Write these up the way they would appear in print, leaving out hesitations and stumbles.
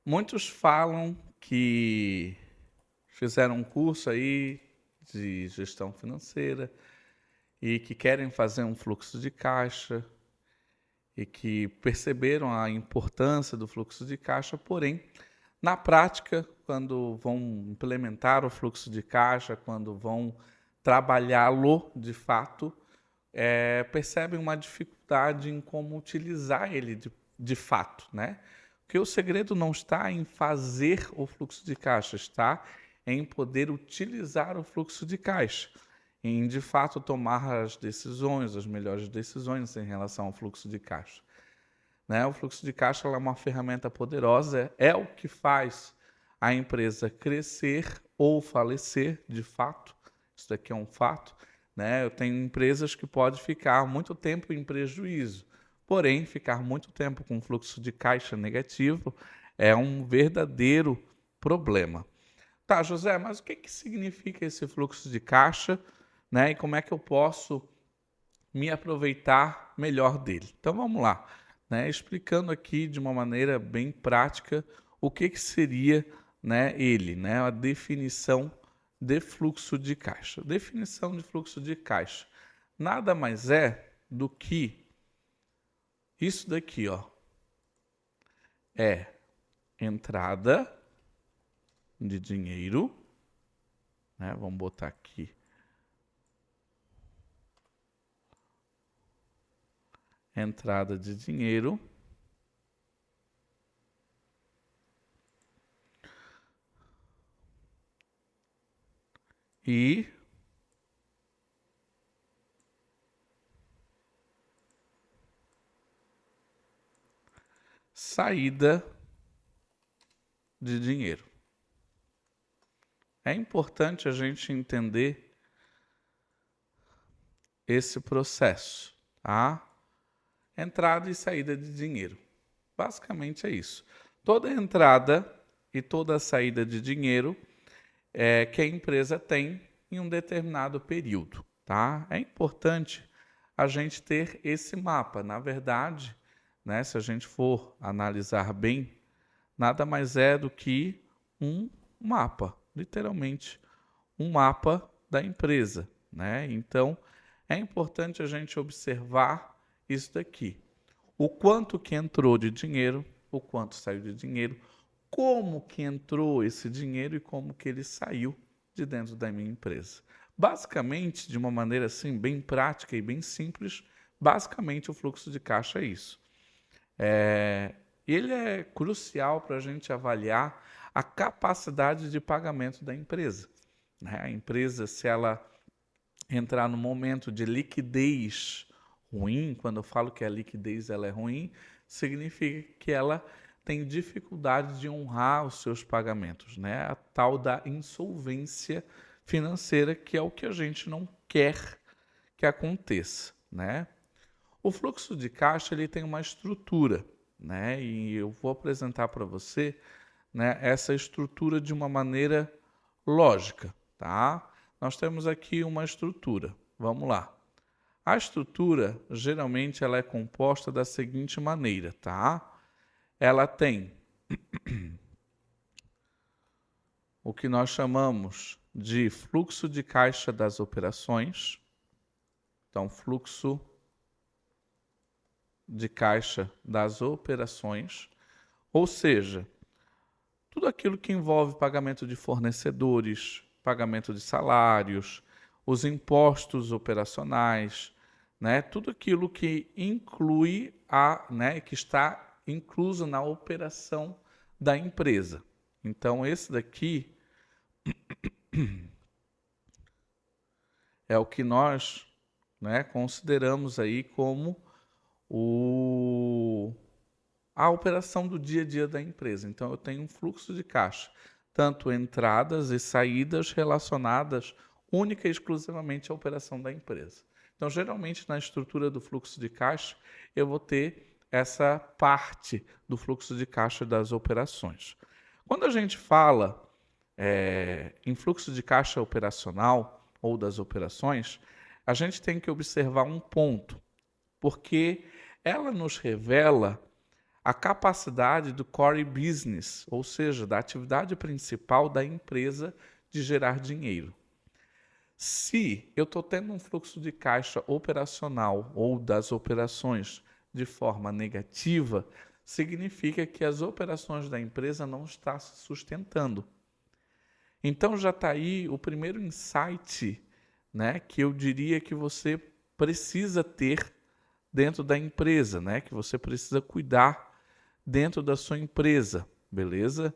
Muitos falam que fizeram um curso aí de gestão financeira e que querem fazer um fluxo de caixa e que perceberam a importância do fluxo de caixa, porém, na prática, quando vão implementar o fluxo de caixa, quando vão trabalhá-lo de fato, percebem uma dificuldade em como utilizar ele de fato, né? Porque o segredo não está em fazer o fluxo de caixa, está em poder utilizar o fluxo de caixa, em de fato tomar as decisões, as melhores decisões em relação ao fluxo de caixa. Né? O fluxo de caixa é uma ferramenta poderosa, é o que faz a empresa crescer ou falecer, de fato. Isso daqui é um fato. Né? Eu tenho empresas que podem ficar muito tempo em prejuízo, porém, ficar muito tempo com fluxo de caixa negativo é um verdadeiro problema. Tá, José, mas o que que significa esse fluxo de caixa, né? E como é que eu posso me aproveitar melhor dele? Então vamos lá, né? Explicando aqui de uma maneira bem prática o que que seria, né, ele, né? A definição de fluxo de caixa. Definição de fluxo de caixa nada mais é do que isso daqui, ó. É entrada de dinheiro, né? Vamos botar aqui. Entrada de dinheiro e saída de dinheiro. É importante a gente entender esse processo, tá? Entrada e saída de dinheiro. Basicamente é isso. Toda entrada e toda saída de dinheiro que a empresa tem em um determinado período, tá? É importante a gente ter esse mapa. Na verdade, né, se a gente for analisar bem, nada mais é do que um mapa, literalmente, um mapa da empresa, né? Então, é importante a gente observar isso daqui. O quanto que entrou de dinheiro, o quanto saiu de dinheiro, como que entrou esse dinheiro e como que ele saiu de dentro da minha empresa. Basicamente, de uma maneira assim bem prática e bem simples, basicamente o fluxo de caixa é isso. Ele é crucial para a gente avaliar a capacidade de pagamento da empresa. Né? A empresa, se ela entrar no momento de liquidez ruim, quando eu falo que a liquidez ela é ruim, significa que ela tem dificuldade de honrar os seus pagamentos, né? A tal da insolvência financeira, que é o que a gente não quer que aconteça, né? O fluxo de caixa ele tem uma estrutura, né? E eu vou apresentar para você, né, essa estrutura de uma maneira lógica, tá? Nós temos aqui uma estrutura. Vamos lá. A estrutura, geralmente, ela é composta da seguinte maneira, tá? Ela tem o que nós chamamos de fluxo de caixa das operações. Então, fluxo de caixa das operações, ou seja, tudo aquilo que envolve pagamento de fornecedores, pagamento de salários, os impostos operacionais, né? Tudo aquilo que inclui né, que está incluso na operação da empresa. Então, esse daqui é o que nós, né, consideramos aí como a operação do dia a dia da empresa. Então, eu tenho um fluxo de caixa, tanto entradas e saídas relacionadas única e exclusivamente à operação da empresa. Então, geralmente, na estrutura do fluxo de caixa, eu vou ter essa parte do fluxo de caixa das operações. Quando a gente fala em fluxo de caixa operacional ou das operações, a gente tem que observar um ponto, porque ela nos revela a capacidade do core business, ou seja, da atividade principal da empresa de gerar dinheiro. Se eu estou tendo um fluxo de caixa operacional ou das operações de forma negativa, significa que as operações da empresa não estão se sustentando. Então já está aí o primeiro insight, né, que eu diria que você precisa ter dentro da empresa, né, que você precisa cuidar dentro da sua empresa, beleza?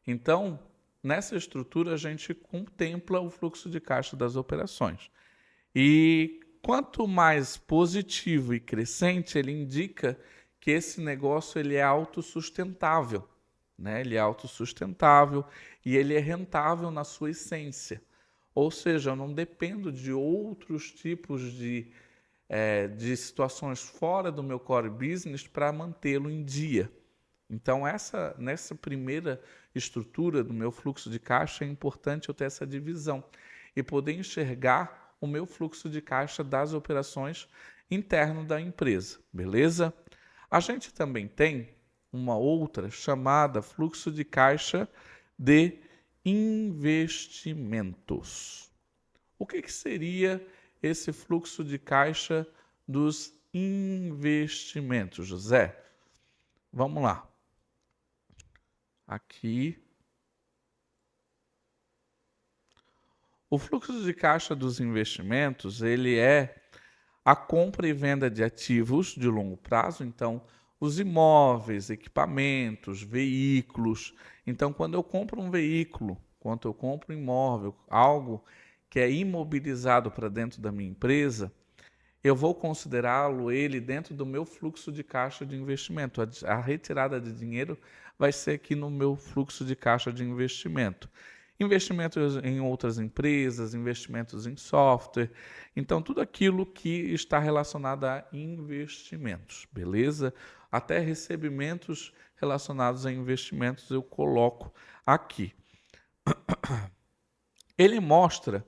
Então, nessa estrutura a gente contempla o fluxo de caixa das operações. E quanto mais positivo e crescente, ele indica que esse negócio ele é autossustentável, né? Ele é autossustentável e ele é rentável na sua essência. Ou seja, eu não dependo de outros tipos de situações fora do meu core business para mantê-lo em dia. Então, nessa primeira estrutura do meu fluxo de caixa, é importante eu ter essa divisão e poder enxergar o meu fluxo de caixa das operações interno da empresa, beleza? A gente também tem uma outra chamada fluxo de caixa de investimentos. O que seria esse fluxo de caixa dos investimentos, José? Vamos lá. Aqui. O fluxo de caixa dos investimentos, ele é a compra e venda de ativos de longo prazo, então os imóveis, equipamentos, veículos. Então, quando eu compro um veículo, quando eu compro um imóvel, algo que é imobilizado para dentro da minha empresa, eu vou considerá-lo ele dentro do meu fluxo de caixa de investimento. A retirada de dinheiro vai ser aqui no meu fluxo de caixa de investimento. Investimentos em outras empresas, investimentos em software, então tudo aquilo que está relacionado a investimentos, beleza? Até recebimentos relacionados a investimentos eu coloco aqui. Ele mostra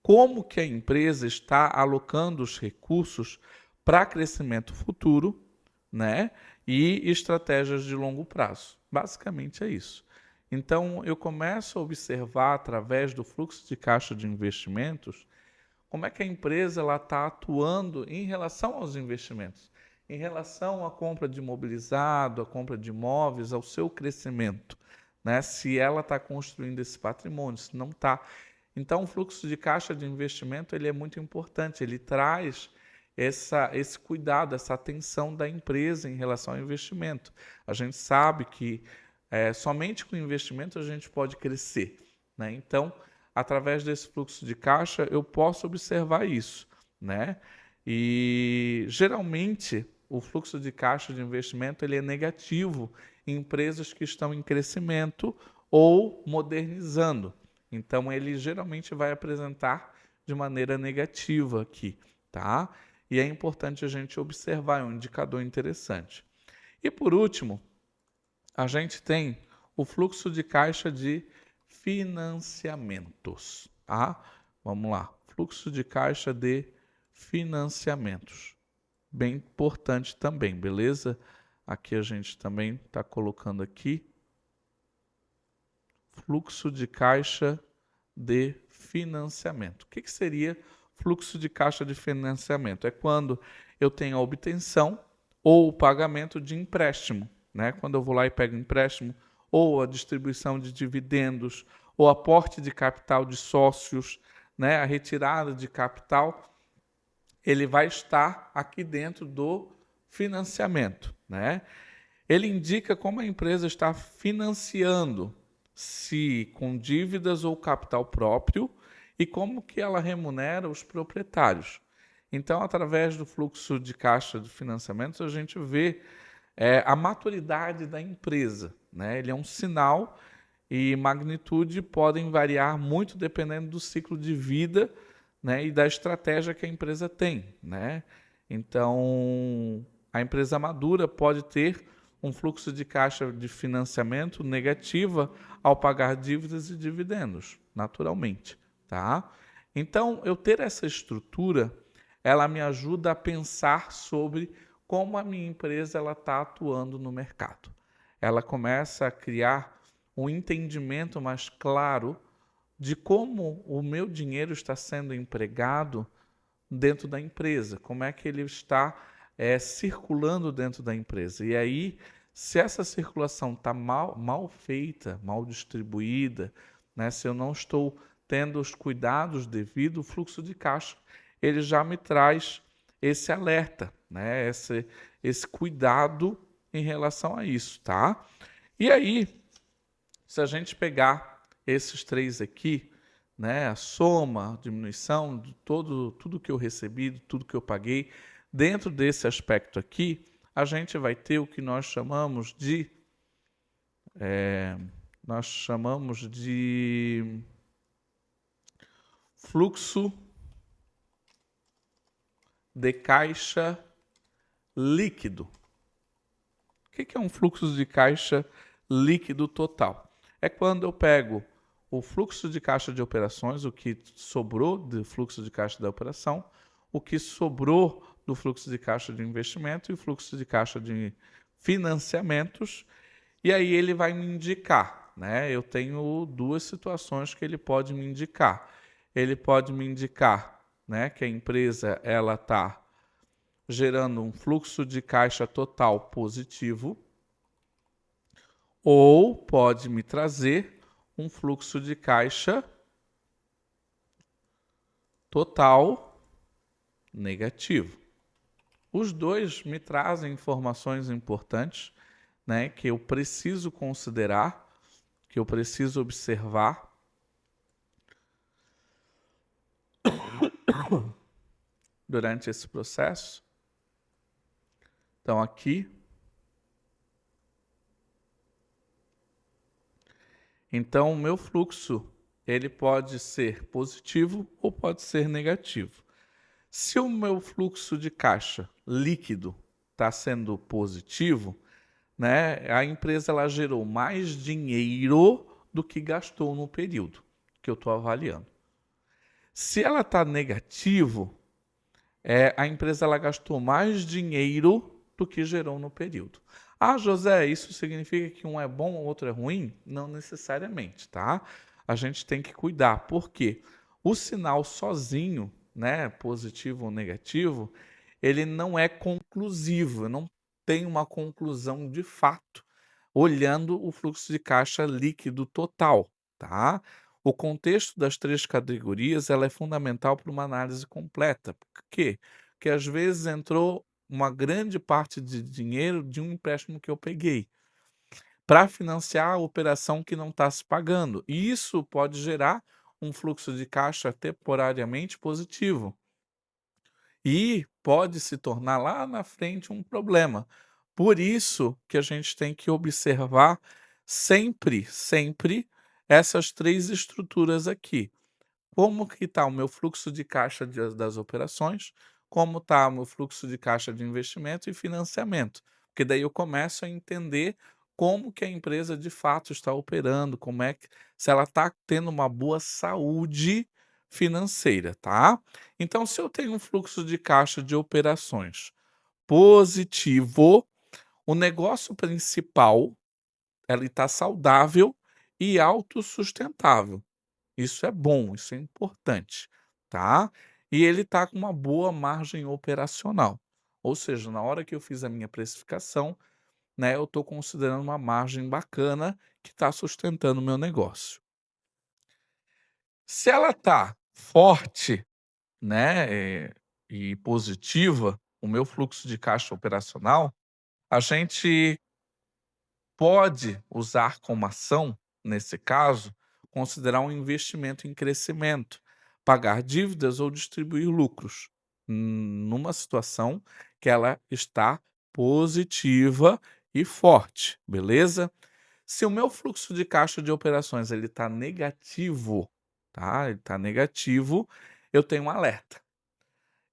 como que a empresa está alocando os recursos para crescimento futuro, né? E estratégias de longo prazo. Basicamente é isso. Então, eu começo a observar, através do fluxo de caixa de investimentos, como é que a empresa está atuando em relação aos investimentos, em relação à compra de imobilizado, à compra de imóveis, ao seu crescimento, né? Se ela está construindo esse patrimônio, se não está. Então, o fluxo de caixa de investimento ele é muito importante, ele traz esse cuidado, essa atenção da empresa em relação ao investimento. A gente sabe que somente com investimento a gente pode crescer, né? Então, através desse fluxo de caixa, eu posso observar isso, né? E, geralmente, o fluxo de caixa de investimento ele é negativo em empresas que estão em crescimento ou modernizando. Então, ele geralmente vai apresentar de maneira negativa aqui, tá? E é importante a gente observar, é um indicador interessante. E, por último, a gente tem o fluxo de caixa de financiamentos, tá? Vamos lá, fluxo de caixa de financiamentos. Bem importante também, beleza? Aqui a gente também está colocando aqui fluxo de caixa de financiamento. O que seria fluxo de caixa de financiamento? É quando eu tenho a obtenção ou o pagamento de empréstimo, né? Quando eu vou lá e pego empréstimo, ou a distribuição de dividendos, ou aporte de capital de sócios, né? A retirada de capital, ele vai estar aqui dentro do financiamento, né? Ele indica como a empresa está financiando, se com dívidas ou capital próprio, e como que ela remunera os proprietários. Então, através do fluxo de caixa de financiamentos, a gente vê a maturidade da empresa, né? Ele é um sinal e magnitude podem variar muito dependendo do ciclo de vida, né? E da estratégia que a empresa tem, né? Então, a empresa madura pode ter um fluxo de caixa de financiamento negativa ao pagar dívidas e dividendos, naturalmente, tá? Então, eu ter essa estrutura, ela me ajuda a pensar sobre como a minha empresa ela está atuando no mercado. Ela começa a criar um entendimento mais claro de como o meu dinheiro está sendo empregado dentro da empresa, como é que ele está circulando dentro da empresa. E aí, se essa circulação está mal feita, mal distribuída, né, se eu não estou tendo os cuidados devido, o fluxo de caixa ele já me traz esse alerta, né, esse cuidado em relação a isso, tá? E aí, se a gente pegar esses três aqui, né, a soma, a diminuição de tudo que eu recebi, de tudo que eu paguei, dentro desse aspecto aqui, a gente vai ter o que nós chamamos de fluxo de caixa líquido. O que é um fluxo de caixa líquido total? É quando eu pego o fluxo de caixa de operações, o que sobrou do fluxo de caixa da operação, o que sobrou do fluxo de caixa de investimento e o fluxo de caixa de financiamentos, e aí ele vai me indicar, né? Eu tenho duas situações que ele pode me indicar. Ele pode me indicar, né, que a empresa ela está gerando um fluxo de caixa total positivo, ou pode me trazer um fluxo de caixa total negativo. Os dois me trazem informações importantes, né, que eu preciso considerar, que eu preciso observar durante esse processo. Então, aqui. Então, o meu fluxo ele pode ser positivo ou pode ser negativo. Se o meu fluxo de caixa líquido está sendo positivo, né, a empresa ela gerou mais dinheiro do que gastou no período que eu estou avaliando. Se ela está negativo, a empresa ela gastou mais dinheiro do que gerou no período. Ah, José, isso significa que um é bom ou outro é ruim? Não necessariamente, tá? A gente tem que cuidar, porque o sinal sozinho, né, positivo ou negativo, ele não é conclusivo, não tem uma conclusão de fato, olhando o fluxo de caixa líquido total, tá? O contexto das três categorias ela é fundamental para uma análise completa. Por quê? Porque às vezes entrou uma grande parte de dinheiro de um empréstimo que eu peguei para financiar a operação que não está se pagando. E isso pode gerar um fluxo de caixa temporariamente positivo. E pode se tornar lá na frente um problema. Por isso que a gente tem que observar sempre essas três estruturas aqui. Como que está o meu fluxo de caixa das operações, como está o meu fluxo de caixa de investimento e financiamento. Porque daí eu começo a entender como que a empresa de fato está operando, como é que se ela está tendo uma boa saúde financeira, tá? Então, se eu tenho um fluxo de caixa de operações positivo, o negócio principal ele está saudável e autossustentável. Isso é bom, isso é importante, tá? E ele está com uma boa margem operacional. Ou seja, na hora que eu fiz a minha precificação, né, eu estou considerando uma margem bacana que está sustentando o meu negócio. Se ela está forte, né, e positiva, o meu fluxo de caixa operacional, a gente pode usar como ação, nesse caso, considerar um investimento em crescimento, pagar dívidas ou distribuir lucros, numa situação que ela está positiva e forte, beleza? Se o meu fluxo de caixa de operações ele está negativo, tá? Ele está negativo, eu tenho um alerta.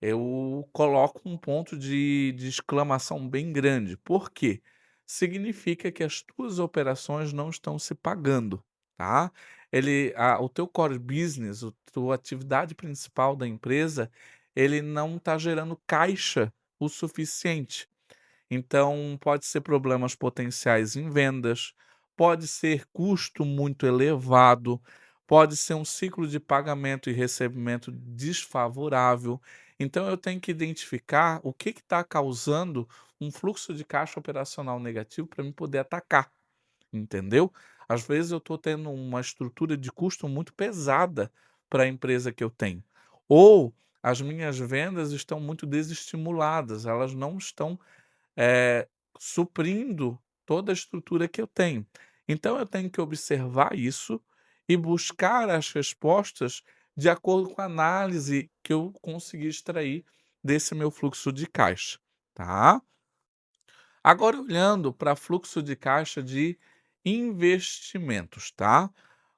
Eu coloco um ponto de exclamação bem grande. Por quê? Significa que as tuas operações não estão se pagando, tá? O teu core business, a tua atividade principal da empresa, ele não está gerando caixa o suficiente. Então, pode ser problemas potenciais em vendas, pode ser custo muito elevado, pode ser um ciclo de pagamento e recebimento desfavorável. Então, eu tenho que identificar o que está causando um fluxo de caixa operacional negativo para me poder atacar. Entendeu? Às vezes eu estou tendo uma estrutura de custo muito pesada para a empresa que eu tenho. Ou as minhas vendas estão muito desestimuladas, elas não estão, eh, suprindo toda a estrutura que eu tenho. Então eu tenho que observar isso e buscar as respostas de acordo com a análise que eu consegui extrair desse meu fluxo de caixa, tá? Agora olhando para fluxo de caixa de investimentos, tá?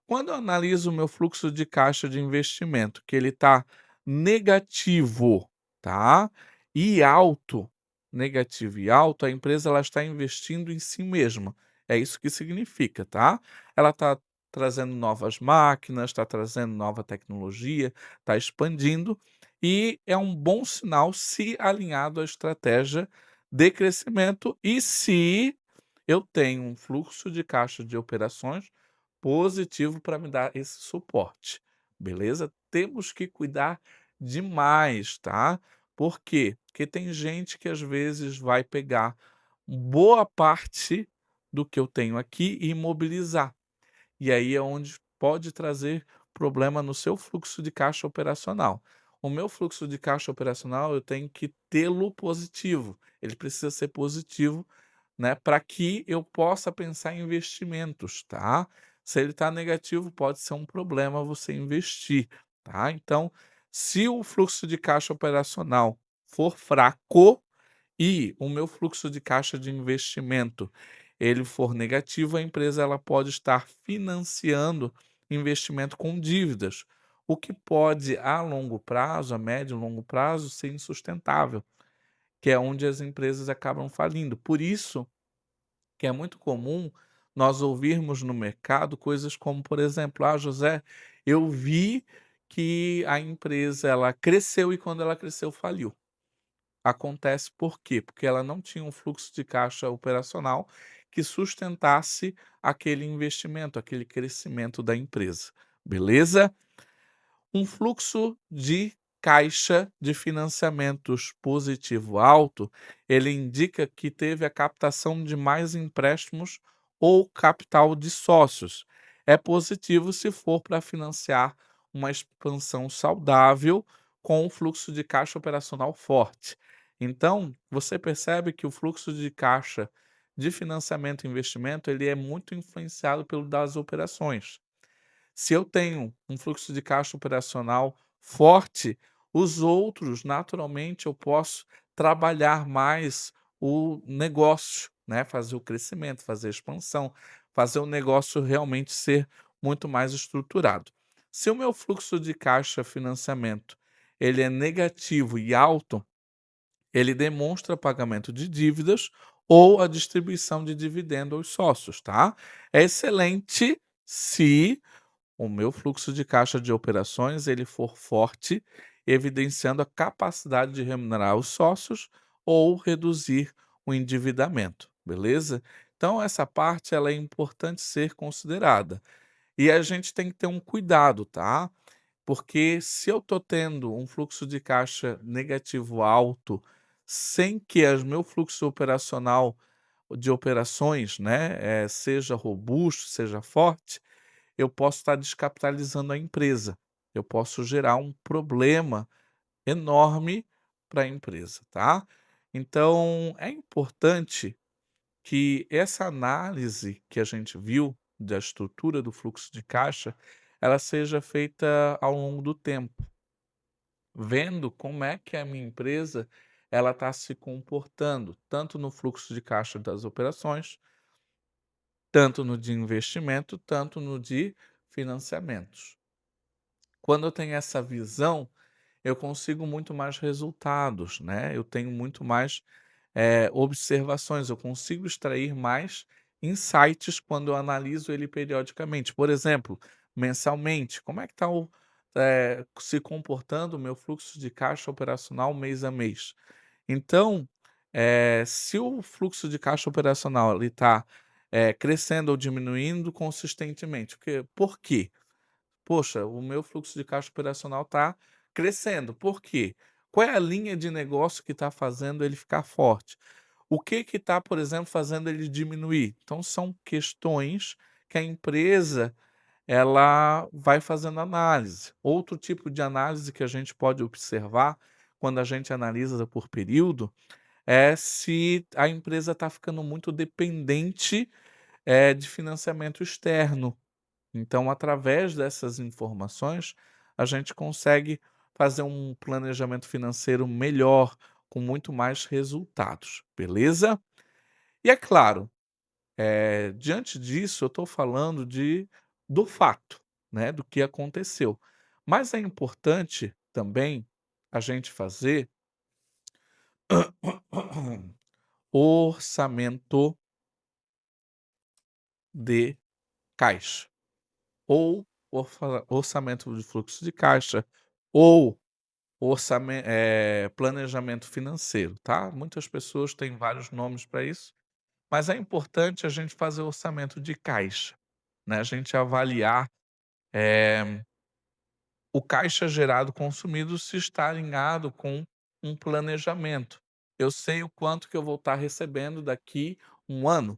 Quando eu analiso o meu fluxo de caixa de investimento, que ele está negativo, tá? E alto, negativo e alto, a empresa ela está investindo em si mesma. É isso que significa, tá? Ela está trazendo novas máquinas, está trazendo nova tecnologia, está expandindo e é um bom sinal se alinhado à estratégia de crescimento e se eu tenho um fluxo de caixa de operações positivo para me dar esse suporte, beleza? Temos que cuidar demais, tá? Por quê? Porque tem gente que às vezes vai pegar boa parte do que eu tenho aqui e imobilizar. E aí é onde pode trazer problema no seu fluxo de caixa operacional. O meu fluxo de caixa operacional eu tenho que tê-lo positivo. Ele precisa ser positivo, né, para que eu possa pensar em investimentos, tá? Se ele está negativo, pode ser um problema você investir, tá? Então, se o fluxo de caixa operacional for fraco, e o meu fluxo de caixa de investimento, ele for negativo, a empresa ela pode estar financiando investimento com dívidas, o que pode a longo prazo, a médio e longo prazo, ser insustentável, que é onde as empresas acabam falindo. Por isso que é muito comum nós ouvirmos no mercado coisas como, por exemplo: "Ah, José, eu vi que a empresa ela cresceu e quando ela cresceu faliu". Acontece por quê? Porque ela não tinha um fluxo de caixa operacional que sustentasse aquele investimento, aquele crescimento da empresa, beleza? Um fluxo de caixa de financiamentos positivo alto, ele indica que teve a captação de mais empréstimos ou capital de sócios. É positivo se for para financiar uma expansão saudável com um fluxo de caixa operacional forte. Então, você percebe que o fluxo de caixa de financiamento e investimento, ele é muito influenciado pelo das operações. Se eu tenho um fluxo de caixa operacional forte, os outros, naturalmente, eu posso trabalhar mais o negócio, né? Fazer o crescimento, fazer a expansão, fazer o negócio realmente ser muito mais estruturado. Se o meu fluxo de caixa financiamento ele é negativo e alto, ele demonstra pagamento de dívidas ou a distribuição de dividendo aos sócios, tá? É excelente se o meu fluxo de caixa de operações ele for forte, evidenciando a capacidade de remunerar os sócios ou reduzir o endividamento, beleza? Então essa parte ela é importante ser considerada. E a gente tem que ter um cuidado, tá? Porque se eu estou tendo um fluxo de caixa negativo alto, sem que o meu fluxo operacional de operações, né, seja robusto, seja forte, eu posso estar descapitalizando a empresa. Eu posso gerar um problema enorme para a empresa, tá? Então, é importante que essa análise que a gente viu da estrutura do fluxo de caixa, ela seja feita ao longo do tempo, vendo como é que a minha empresa ela está se comportando, tanto no fluxo de caixa das operações, tanto no de investimento, tanto no de financiamentos. Quando eu tenho essa visão, eu consigo muito mais resultados, né? Eu tenho muito mais observações, eu consigo extrair mais insights quando eu analiso ele periodicamente. Por exemplo, mensalmente, como é que está se comportando o meu fluxo de caixa operacional mês a mês? Então, se o fluxo de caixa operacional ele está crescendo ou diminuindo consistentemente. Por quê? Poxa, o meu fluxo de caixa operacional está crescendo. Por quê? Qual é a linha de negócio que está fazendo ele ficar forte? O que está, por exemplo, fazendo ele diminuir? Então, são questões que a empresa ela vai fazendo análise. Outro tipo de análise que a gente pode observar quando a gente analisa por período é se a empresa está ficando muito dependente de financiamento externo. Então, através dessas informações, a gente consegue fazer um planejamento financeiro melhor, com muito mais resultados, beleza? E é claro, diante disso, eu estou falando do fato, né, do que aconteceu. Mas é importante também a gente fazer orçamento de caixa, ou orçamento de fluxo de caixa, ou planejamento financeiro, tá? Muitas pessoas têm vários nomes para isso, mas é importante a gente fazer orçamento de caixa, né? A gente avaliar o caixa gerado consumido se está alinhado com um planejamento. Eu sei o quanto que eu vou estar recebendo daqui um ano.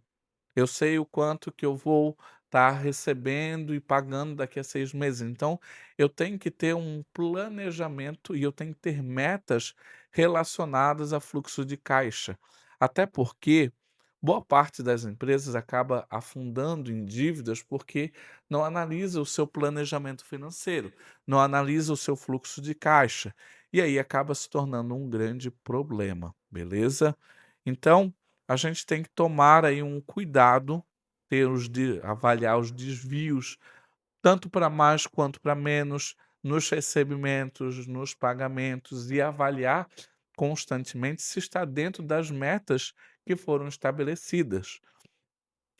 Eu sei o quanto que eu vou estar recebendo e pagando daqui a 6 meses. Então, eu tenho que ter um planejamento e eu tenho que ter metas relacionadas a fluxo de caixa. Até porque boa parte das empresas acaba afundando em dívidas porque não analisa o seu planejamento financeiro, não analisa o seu fluxo de caixa. E aí acaba se tornando um grande problema, beleza? Então, a gente tem que tomar aí um cuidado, avaliar os desvios, tanto para mais quanto para menos, nos recebimentos, nos pagamentos e avaliar constantemente se está dentro das metas que foram estabelecidas.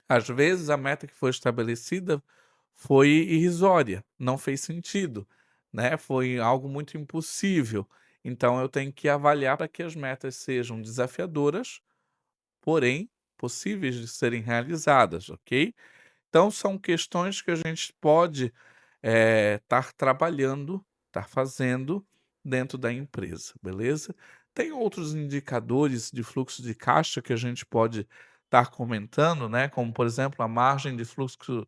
Às vezes a meta que foi estabelecida foi irrisória, não fez sentido, né? Foi algo muito impossível. Então eu tenho que avaliar para que as metas sejam desafiadoras, porém possíveis de serem realizadas, ok? Então são questões que a gente pode estar trabalhando, estar fazendo dentro da empresa, beleza? Tem outros indicadores de fluxo de caixa que a gente pode estar comentando, né? Como por exemplo a margem de fluxo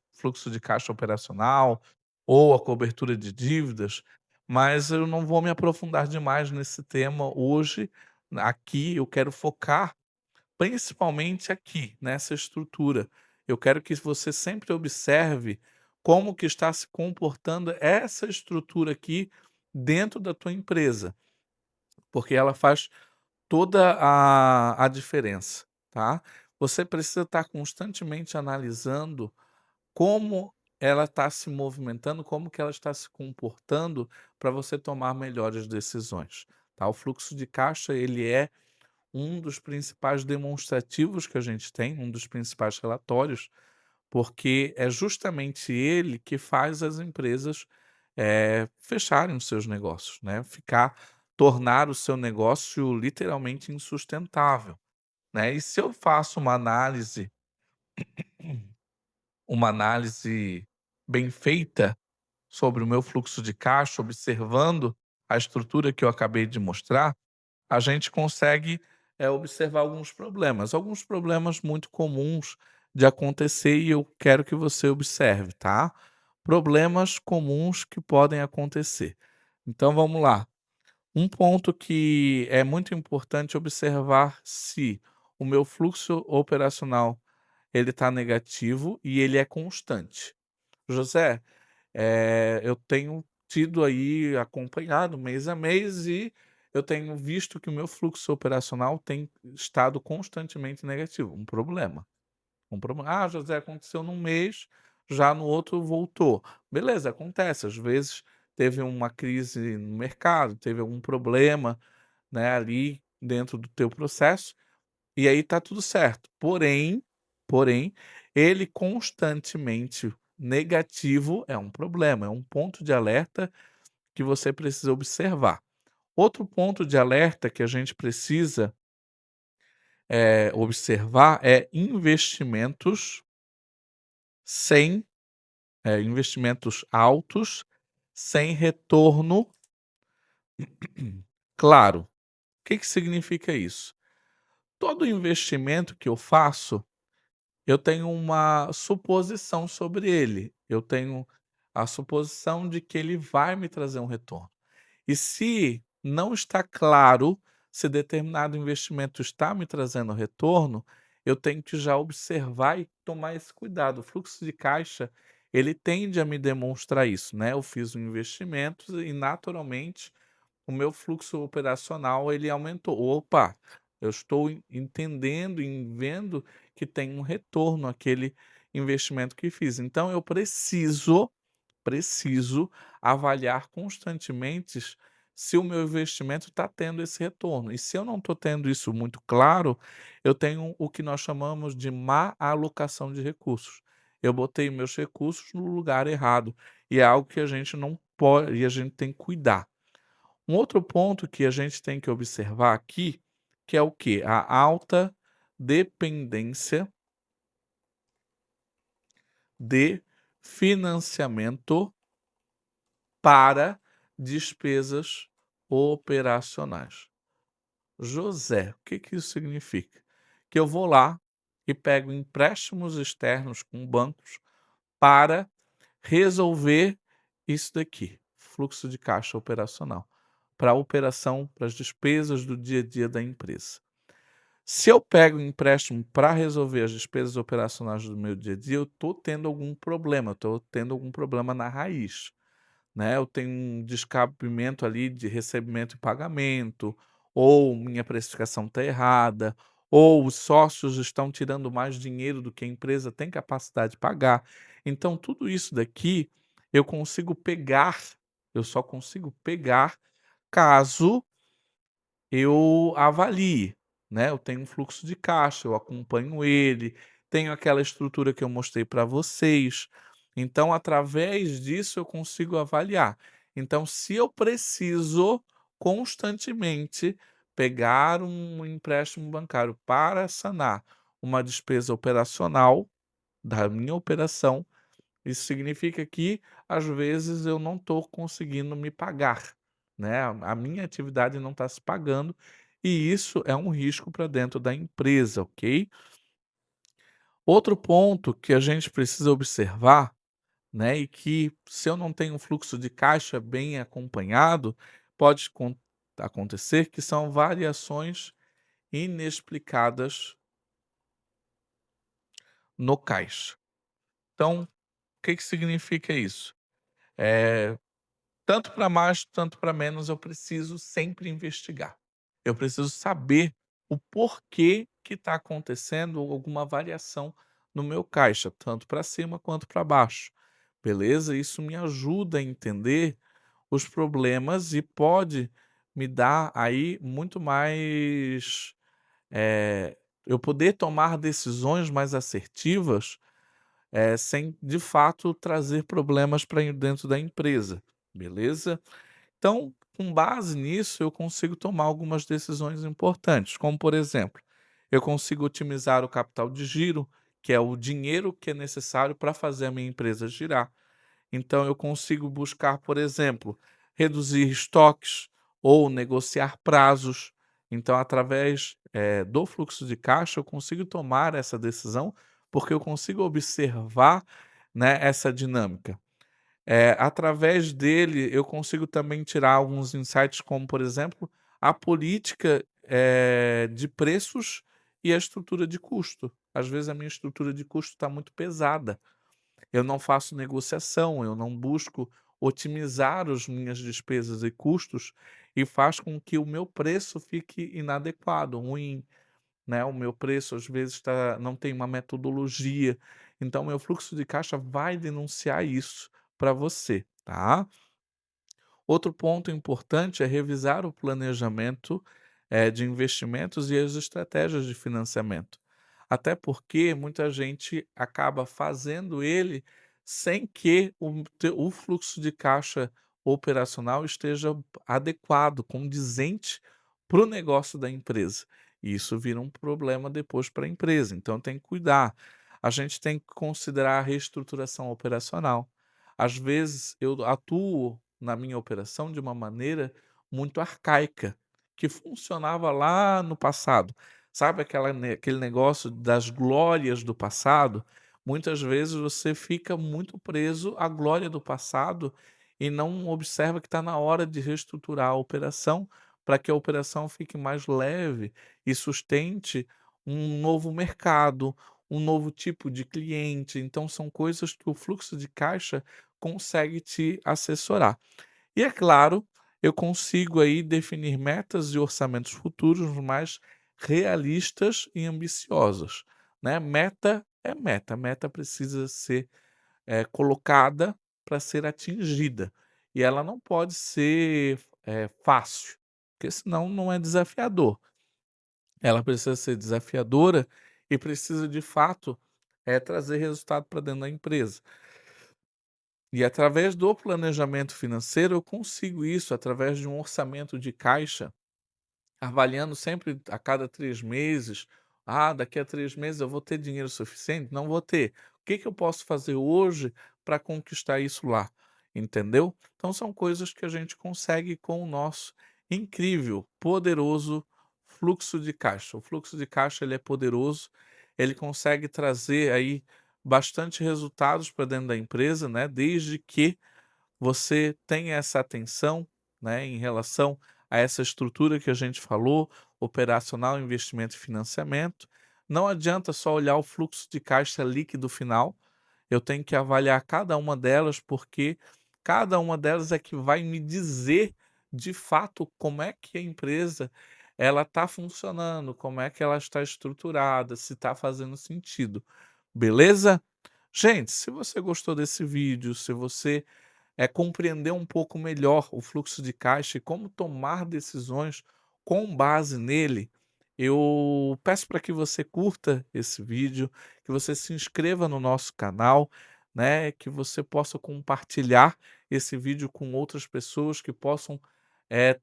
de caixa operacional ou a cobertura de dívidas, mas eu não vou me aprofundar demais nesse tema hoje. Aqui eu quero focar principalmente aqui, nessa estrutura. Eu quero que você sempre observe como que está se comportando essa estrutura aqui dentro da tua empresa, porque ela faz toda a diferença, tá? Você precisa estar constantemente analisando como ela está se movimentando, como que ela está se comportando para você tomar melhores decisões, tá? O fluxo de caixa, ele é um dos principais demonstrativos que a gente tem, um dos principais relatórios, porque é justamente ele que faz as empresas, fecharem os seus negócios, né, tornar o seu negócio literalmente insustentável, né. E se eu faço uma análise bem feita sobre o meu fluxo de caixa, observando a estrutura que eu acabei de mostrar, a gente consegue, observar alguns problemas muito comuns de acontecer e eu quero que você observe, tá? Problemas comuns que podem acontecer. Então vamos lá. Um ponto que é muito importante observar se o meu fluxo operacional ele está negativo e ele é constante. José, eu tenho tido aí, acompanhado mês a mês e eu tenho visto que o meu fluxo operacional tem estado constantemente negativo. Um problema. Um problema. Ah, José, aconteceu num mês, já no outro voltou. Beleza, acontece. Às vezes teve uma crise no mercado, teve algum problema, né, ali dentro do teu processo, e aí tá tudo certo. Porém, ele constantemente negativo é um problema, é um ponto de alerta que você precisa observar. Outro ponto de alerta que a gente precisa observar é sem investimentos altos, sem retorno claro. O que que significa isso? Todo investimento que eu faço, eu tenho uma suposição sobre ele. Eu tenho a suposição de que ele vai me trazer um retorno. E se não está claro se determinado investimento está me trazendo retorno, eu tenho que já observar e tomar esse cuidado. O fluxo de caixa, ele tende a me demonstrar isso, né? Eu fiz um investimento e naturalmente o meu fluxo operacional ele aumentou. Opa, eu estou entendendo e vendo que tem um retorno aquele investimento que fiz. Então eu preciso avaliar constantemente se o meu investimento está tendo esse retorno. E se eu não estou tendo isso muito claro, eu tenho o que nós chamamos de má alocação de recursos. Eu botei meus recursos no lugar errado. E é algo que a gente não pode, e a gente tem que cuidar. Um outro ponto que a gente tem que observar aqui, que é o que? A alta dependência de financiamento para despesas operacionais. José, o que que isso significa? Que eu vou lá e pego empréstimos externos com bancos para resolver isso daqui, fluxo de caixa operacional, para a operação, para as despesas do dia a dia da empresa. Se eu pego um empréstimo para resolver as despesas operacionais do meu dia a dia, eu estou tendo algum problema, estou tendo algum problema na raiz, né? Eu tenho um descabimento ali de recebimento e pagamento, ou minha precificação está errada, ou os sócios estão tirando mais dinheiro do que a empresa tem capacidade de pagar. Então, tudo isso daqui eu consigo pegar, eu só consigo pegar caso eu avalie, né, eu tenho um fluxo de caixa, eu acompanho ele, tenho aquela estrutura que eu mostrei para vocês, então através disso eu consigo avaliar. Então se eu preciso constantemente pegar um empréstimo bancário para sanar uma despesa operacional da minha operação, isso significa que, às vezes, eu não estou conseguindo me pagar, né, a minha atividade não está se pagando, e isso é um risco para dentro da empresa, ok? Outro ponto que a gente precisa observar, né, e que se eu não tenho um fluxo de caixa bem acompanhado, pode acontecer que são variações inexplicadas no caixa. Então, o que que significa isso? Eh Tanto para mais, tanto para menos, eu preciso sempre investigar. Eu preciso saber o porquê que está acontecendo alguma variação no meu caixa, tanto para cima quanto para baixo. Beleza? Isso me ajuda a entender os problemas e pode me dar aí muito mais. Eu poder tomar decisões mais assertivas, sem de fato trazer problemas para dentro da empresa. Beleza? Então, com base nisso, eu consigo tomar algumas decisões importantes, como por exemplo, eu consigo otimizar o capital de giro, que é o dinheiro que é necessário para fazer a minha empresa girar. Então, eu consigo buscar, por exemplo, reduzir estoques ou negociar prazos. Então, através, do fluxo de caixa, eu consigo tomar essa decisão, porque eu consigo observar, né, essa dinâmica. Através dele, eu consigo também tirar alguns insights, como, por exemplo, a política, de preços e a estrutura de custo. Às vezes, a minha estrutura de custo está muito pesada. Eu não faço negociação, eu não busco otimizar as minhas despesas e custos e faz com que o meu preço fique inadequado, ruim, né? O meu preço às vezes não tem uma metodologia, então meu fluxo de caixa vai denunciar isso para você, tá? Outro ponto importante é revisar o planejamento, de investimentos e as estratégias de financiamento. Até porque muita gente acaba fazendo ele sem que o fluxo de caixa operacional esteja adequado, condizente para o negócio da empresa. E isso vira um problema depois para a empresa, então tem que cuidar. A gente tem que considerar a reestruturação operacional. Às vezes eu atuo na minha operação de uma maneira muito arcaica, que funcionava lá no passado. Sabe aquele negócio das glórias do passado? Muitas vezes você fica muito preso à glória do passado e não observa que está na hora de reestruturar a operação para que a operação fique mais leve e sustente um novo mercado, um novo tipo de cliente. Então, são coisas que o fluxo de caixa consegue te assessorar. E é claro, eu consigo aí definir metas e orçamentos futuros mais realistas e ambiciosos, né? Meta é meta, meta precisa ser colocada para ser atingida e ela não pode ser fácil, porque senão não é desafiador. Ela precisa ser desafiadora e precisa de fato trazer resultado para dentro da empresa. E através do planejamento financeiro eu consigo isso, através de um orçamento de caixa, avaliando sempre a cada 3 meses. Ah, daqui a 3 meses eu vou ter dinheiro suficiente? Não vou ter. O que que eu posso fazer hoje para conquistar isso lá? Entendeu? Então são coisas que a gente consegue com o nosso incrível, poderoso fluxo de caixa. O fluxo de caixa ele é poderoso, ele consegue trazer aí bastante resultados para dentro da empresa, né? Desde que você tem essa atenção, né, em relação a essa estrutura que a gente falou, operacional, investimento e financiamento. Não adianta só olhar o fluxo de caixa líquido final, eu tenho que avaliar cada uma delas, porque cada uma delas é que vai me dizer, de fato, como é que a empresa ela está funcionando, como é que ela está estruturada, se está fazendo sentido. Beleza? Gente, se você gostou desse vídeo, se você compreender um pouco melhor o fluxo de caixa e como tomar decisões com base nele, eu peço para que você curta esse vídeo, que você se inscreva no nosso canal, né, que você possa compartilhar esse vídeo com outras pessoas que possam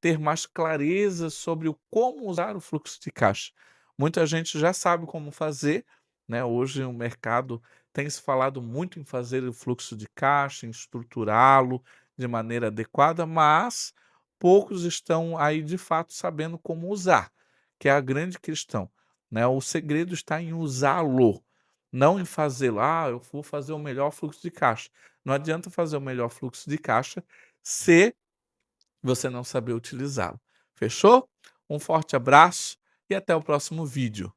ter mais clareza sobre o como usar o fluxo de caixa. Muita gente já sabe como fazer, né? Hoje o mercado tem se falado muito em fazer o fluxo de caixa, em estruturá-lo de maneira adequada, mas poucos estão aí de fato sabendo como usar, que é a grande questão, né? O segredo está em usá-lo, não em fazê-lo. Ah, eu vou fazer o melhor fluxo de caixa. Não adianta fazer o melhor fluxo de caixa se você não saber utilizá-lo. Fechou? Um forte abraço e até o próximo vídeo.